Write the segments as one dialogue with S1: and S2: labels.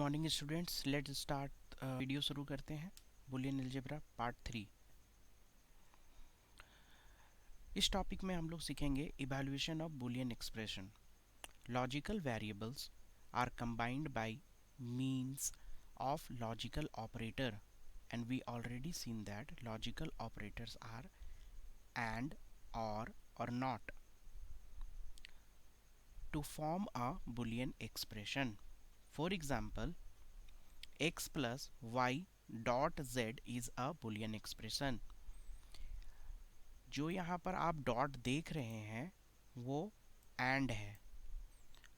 S1: Morning students, let's start. Video शुरू करते हैं। Boolean algebra part 3। इस टॉपिक में हम लोग सीखेंगे evaluation of Boolean expression. Logical variables are combined by means of logical operator, and we already seen that logical operators are and, or not to form a Boolean expression. For example, x plus y dot z is a Boolean expression. जो यहाँ पर आप dot देख रहे हैं वो and है,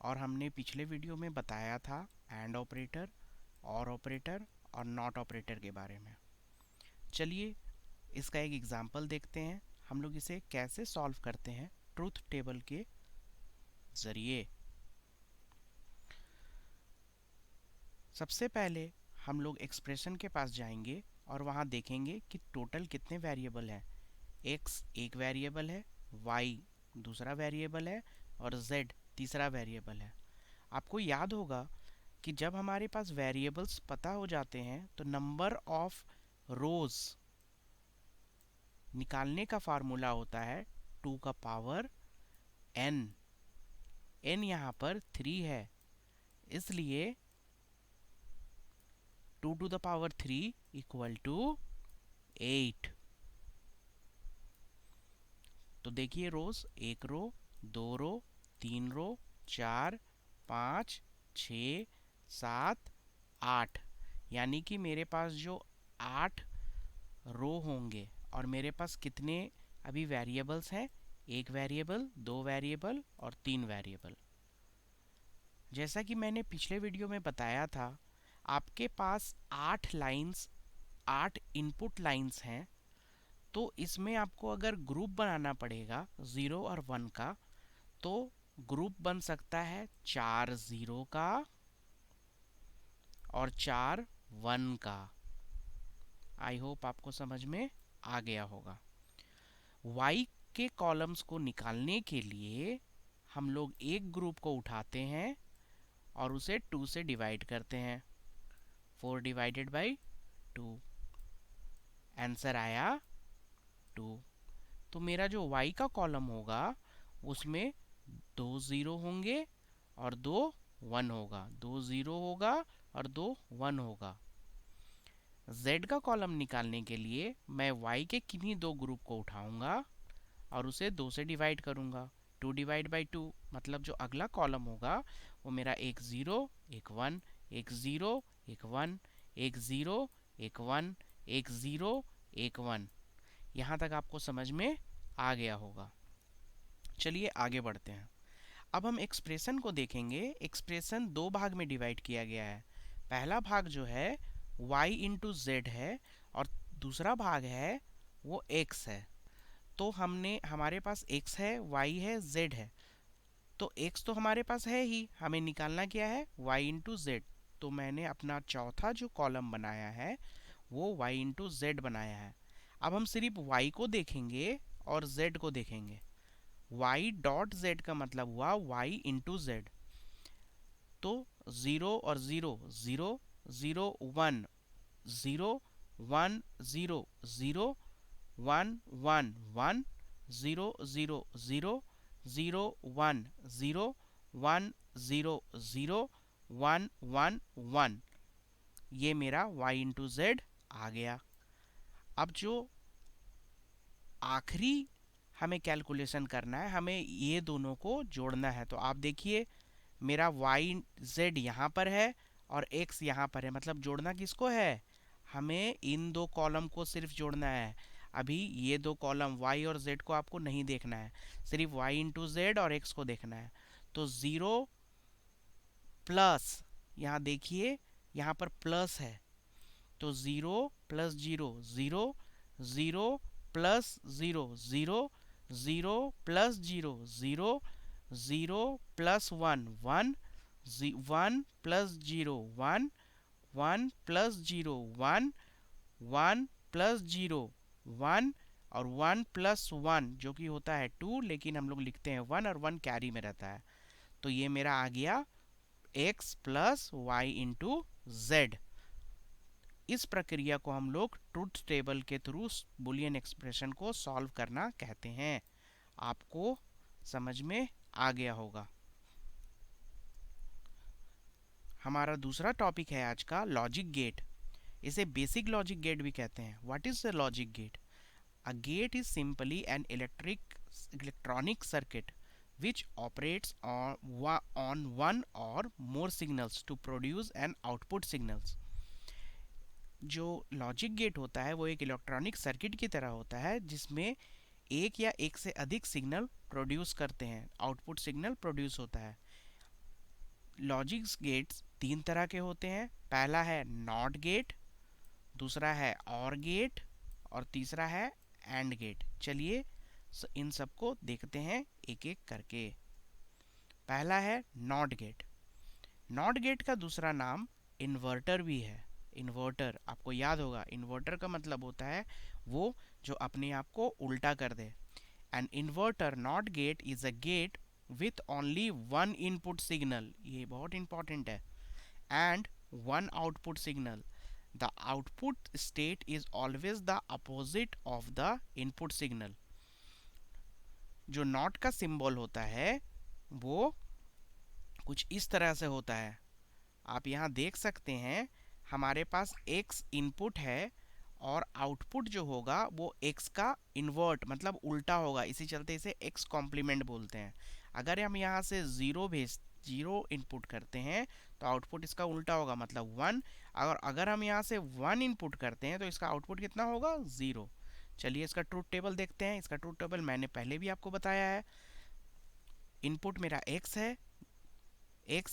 S1: और हमने पिछले वीडियो में बताया था एंड ऑपरेटर, और ऑपरेटर और नॉट ऑपरेटर के बारे में। चलिए इसका एक एग्जांपल देखते हैं, हम लोग इसे कैसे सॉल्व करते हैं ट्रूथ टेबल के ज़रिए। सबसे पहले हम लोग एक्सप्रेशन के पास जाएंगे और वहाँ देखेंगे कि टोटल कितने वेरिएबल हैं। x एक वेरिएबल है, y दूसरा वेरिएबल है और z तीसरा वेरिएबल है। आपको याद होगा कि जब हमारे पास वेरिएबल्स पता हो जाते हैं तो नंबर ऑफ रोज निकालने का फार्मूला होता है 2 का पावर n। n यहाँ पर 3 है, इसलिए 2 to the power 3 equal to 8। तो देखिए रोज, 1 रो, 2 रो, 3 रो, 4, 5, 6, 7, 8, यानी कि मेरे पास जो 8 रो होंगे, और मेरे पास कितने अभी वेरिएबल्स हैं, 1 वेरिएबल, 2 वेरिएबल और 3 वेरिएबल। जैसा कि मैंने पिछले वीडियो में बताया था, आपके पास 8 लाइंस, 8 इनपुट लाइंस हैं, तो इसमें आपको अगर ग्रुप बनाना पड़ेगा 0 और 1 का, तो ग्रुप बन सकता है 4 0 का और 4 1 का। आई होप आपको समझ में आ गया होगा। y के कॉलम्स को निकालने के लिए हम लोग एक ग्रुप को उठाते हैं और उसे 2 से डिवाइड करते हैं। 4 डिवाइडेड बाई 2, आंसर आया 2। तो मेरा जो y का कॉलम होगा उसमें 2 0 होंगे और 2 1 होगा, 2 0 होगा और 2 1 होगा। z का कॉलम निकालने के लिए मैं y के किन्हीं दो ग्रुप को उठाऊंगा और उसे 2 से डिवाइड करूंगा। 2 डिवाइड बाई 2 मतलब जो अगला कॉलम होगा वो मेरा 1 0 1 1, 1 0 1 1, 1 0 1 1, 1 0 1 1। यहाँ तक आपको समझ में आ गया होगा। चलिए आगे बढ़ते हैं। अब हम एक्सप्रेशन को देखेंगे। एक्सप्रेशन 2 भाग में डिवाइड किया गया है। पहला भाग जो है y इंटू जेड है और दूसरा भाग है वो x है। तो हमारे पास x है, y है, z है। तो x तो हमारे पास है ही, हमें निकालना क्या है, y इंटू जेड। तो मैंने अपना चौथा जो कॉलम बनाया है वो y इंटू जेड बनाया है। अब हम सिर्फ y को देखेंगे और z को देखेंगे। y डॉट z का मतलब हुआ y इंटू जेड। तो 0 और 0 0 0 1 0 1 0 0 1 1 1 0 0 0 0 1 0 1 0 0 1 1 1। ये मेरा y इंटू जेड आ गया। अब जो आखिरी हमें कैलकुलेशन करना है, हमें ये दोनों को जोड़ना है। तो आप देखिए मेरा y z यहाँ पर है और x यहाँ पर है, मतलब जोड़ना किसको है, हमें इन दो कॉलम को सिर्फ जोड़ना है। अभी ये दो कॉलम y और z को आपको नहीं देखना है, सिर्फ y इंटू जेड और x को देखना है। तो 0 प्लस, यहाँ देखिए यहाँ पर प्लस है, तो 0 plus 0 0, 0 plus 0 0, 0 plus 0 0, 0 plus 1 1, 1 plus 0 1, 1 plus 0 1, 1 plus 0 1 और 1 प्लस 1 जो कि होता है 2, लेकिन हम लोग लिखते हैं 1 और 1 कैरी में रहता है। तो ये मेरा आ गया x plus y into z। इस प्रक्रिया को हम लोग ट्रुथ टेबल के थ्रू बुलियन एक्सप्रेशन को सॉल्व करना कहते हैं। आपको समझ में आ गया होगा। हमारा दूसरा टॉपिक है आज का लॉजिक गेट। इसे बेसिक लॉजिक गेट भी कहते हैं। What is the logic gate? A gate is simply an electronic circuit which operates on one or more signals to produce an output signals। जो लॉजिक गेट होता है वो एक electronic circuit की तरह होता है जिसमें एक या एक से अधिक सिग्नल प्रोड्यूस करते हैं, आउटपुट सिग्नल प्रोड्यूस होता है। लॉजिक गेट्स तीन तरह के होते हैं। पहला है नॉट गेट, दूसरा है और गेट और तीसरा है एंड गेट। चलिए इन सबको देखते हैं एक एक करके। पहला है नॉट गेट। नॉट गेट का दूसरा नाम इन्वर्टर भी है। इन्वर्टर आपको याद होगा, इन्वर्टर का मतलब होता है वो जो अपने आप को उल्टा कर दे। An inverter not gate is a gate with only one input signal, ये बहुत इंपॉर्टेंट है, and one output signal. The output state is always the opposite of the input signal. जो नॉट का सिंबल होता है वो कुछ इस तरह से होता है। आप यहाँ देख सकते हैं हमारे पास x इनपुट है और आउटपुट जो होगा वो x का इन्वर्ट मतलब उल्टा होगा, इसी चलते इसे x कॉम्प्लीमेंट बोलते हैं। अगर हम यहाँ से जीरो इनपुट करते हैं तो आउटपुट इसका उल्टा होगा मतलब 1। अगर हम यहाँ से 1 इनपुट करते हैं तो इसका आउटपुट कितना होगा? 0। चलिए इसका ट्रूथ टेबल देखते हैं। इसका ट्रूथ टेबल मैंने पहले भी आपको बताया है। इनपुट मेरा x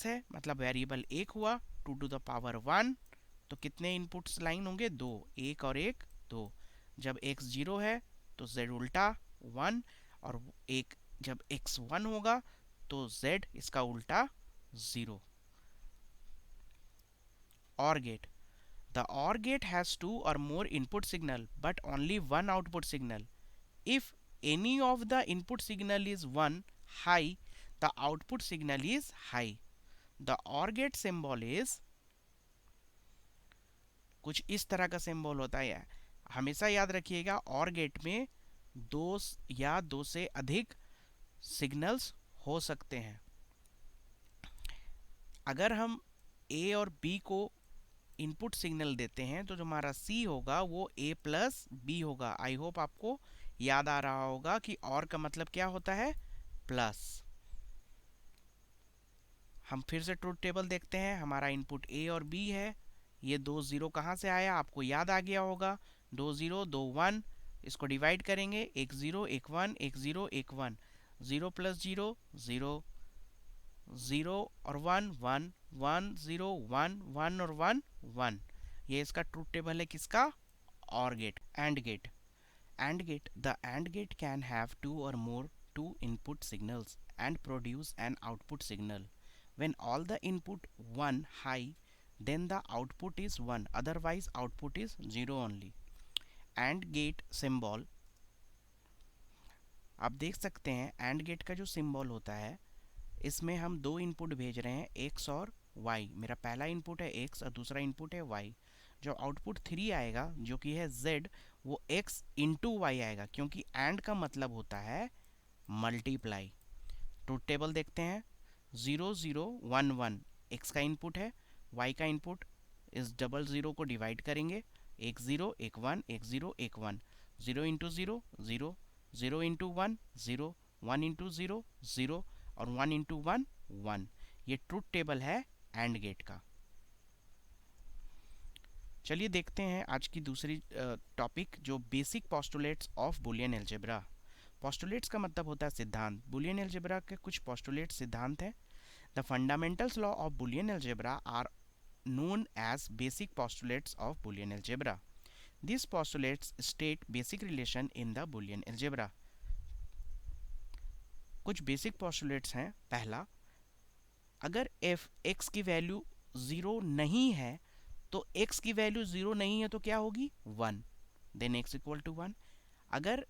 S1: है मतलब वेरिएबल 1 हुआ, 2 टू द पावर 1। तो कितने इनपुट्स लाइन होंगे? 2, 1 और 1 2। जब x 0 है तो z उल्टा 1, और एक जब x 1 होगा तो z इसका उल्टा 0। OR gate. The OR gate has 2 or more input signal but only one output signal. If any of the input signal is 1 high, the output signal is high. The OR gate symbol is कुछ इस तरह का symbol होता है। हमेशा याद रखिएगा OR gate में दो या दो से अधिक सिग्नल्स हो सकते हैं। अगर हम A और B को इनपुट सिग्नल देते हैं तो जो हमारा C होगा वो A प्लस B होगा। आई होप आपको याद आ रहा होगा कि OR का मतलब क्या होता है? प्लस। हम फिर से ट्रूथ टेबल देखते हैं। हमारा इनपुट A और B है। ये दो जीरो कहाँ से आया? आपको याद आ गया होगा। 2 0 2 1, इसको डिवाइड करेंगे, 1 0 1 1 1 0 1 1, 0 प्लस 0 0, 0 और 1 1 1 0 1 1 और 1 1। ये इसका ट्रूथ टेबल है किसका? OR gate. And gate. And gate. The and gate can have 2 or more two input signals and produce an output signal. When all the input 1 high, then the output is 1, otherwise output is 0 only. AND gate symbol, आप देख सकते हैं AND gate का जो symbol होता है इसमें हम दो इनपुट भेज रहे हैं x और y। मेरा पहला इनपुट है x और दूसरा इनपुट है y। जो आउटपुट 3 आएगा जो कि है z, वो x इंटू y आएगा क्योंकि AND का मतलब होता है मल्टीप्लाई। ट्रूथ टेबल देखते हैं। 0 0 1 1 x का इनपुट है, y का इनपुट। इस डबल ज़ीरो को डिवाइड करेंगे, 1 0 1 1 1 0 1 1, 0 इंटू 0 0, 0 इंटू 1 0, 1 इंटू 0 0 और 1 इंटू 1 1। ये ट्रूथ टेबल है एंड गेट का। चलिए देखते हैं आज की दूसरी टॉपिक जो basic postulates of Boolean algebra. Postulates का मतलब होता है सिद्धांत। बुलियन अलजेब्रा के कुछ पोस्टुलेट सिद्धांत हैं। The fundamentals law of Boolean algebra are known as basic postulates of Boolean algebra. These postulates state basic relation in the Boolean algebra. कुछ बेसिक postulates हैं। पहला, अगर f x की वैल्यू 0 नहीं है तो x की वैल्यू 0 नहीं है तो क्या होगी? 1, देन x इक्वल टू 1। अगर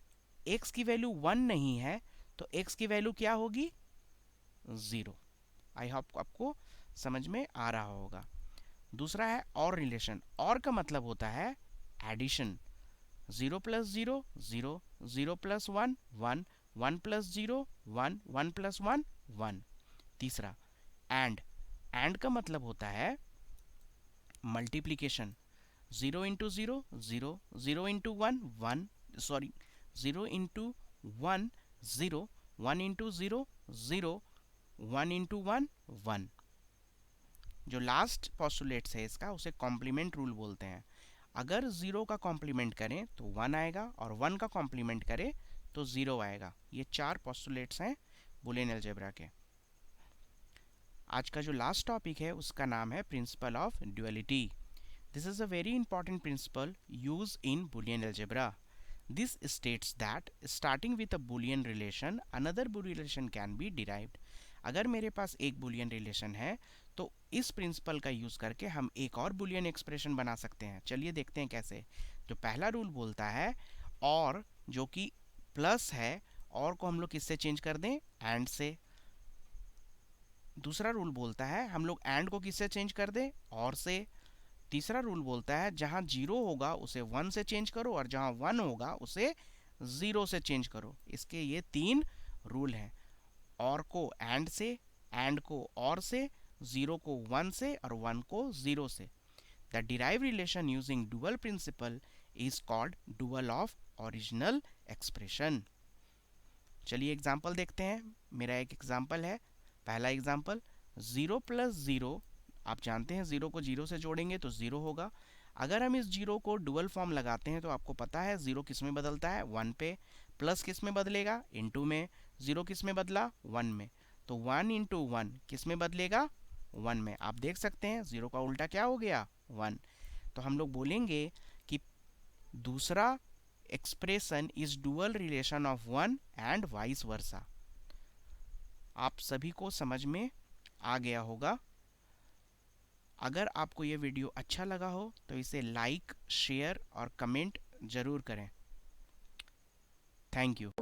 S1: x की वैल्यू 1 नहीं है तो x की वैल्यू क्या होगी? 0। आई होप आपको समझ में आ रहा होगा। दूसरा है और रिलेशन। और का मतलब होता है addition. 0 plus 0 0, 0 plus 1 1, 1 plus 0 1, 1 plus 1 1। तीसरा एंड का मतलब होता है multiplication. 0 into 0 0, 0 into 1 1, sorry 0 into 1 0, 1 into 0 0, 1 into 1 1। जो लास्ट पोस्टुलेट्स है इसका उसे कॉम्प्लीमेंट रूल बोलते हैं। अगर 0 का कॉम्प्लीमेंट करें तो 1 आएगा और 1 का कॉम्प्लीमेंट करें तो 0 आएगा। ये 4 पोस्टुलेट्स हैं बूलियन अलजेब्रा के। आज का जो लास्ट टॉपिक है उसका नाम है principle of duality. This is a very important principle used in Boolean algebra. This states that starting with a Boolean relation, another Boolean relation can be derived. अगर मेरे पास एक Boolean relation है तो इस प्रिंसिपल का यूज करके हम एक और Boolean एक्सप्रेशन बना सकते हैं। चलिए देखते हैं कैसे। जो पहला रूल बोलता है और जो कि प्लस है, और को हम लोग किससे चेंज कर दें? एंड से। दूसरा रूल बोलता है हम लोग एंड को किससे चेंज कर दें? और से। तीसरा रूल बोलता है जहां 0 होगा उसे 1 से चेंज करो और जहां 1 होगा उसे 0 से चेंज करो। इसके ये 3 रूल हैं। और को एंड से, एंड को और से, 0 को 1 से और 1 को 0 से। The derive relation using dual principle is called dual of original expression. चलिए एग्जाम्पल देखते हैं। मेरा एक एग्जाम्पल है। पहला एग्जाम्पल 0 प्लस 0, आप जानते हैं 0 को 0 से जोड़ेंगे तो 0 होगा। अगर हम इस 0 को डुअल फॉर्म लगाते हैं तो आपको पता है 0 किस में बदलता है? 1 पे। प्लस किस में बदलेगा? इनटू में। 0 किस में बदला? 1 में। तो 1 इंटू 1 किस में बदलेगा? 1 में। आप देख सकते हैं 0 का उल्टा क्या हो गया? 1। तो हम लोग बोलेंगे कि दूसरा expression is dual relation of 1 and vice versa. आप सभी को समझ में आ गया होगा। अगर आपको ये वीडियो अच्छा लगा हो तो इसे लाइक, शेयर और कमेंट ज़रूर करें। Thank you.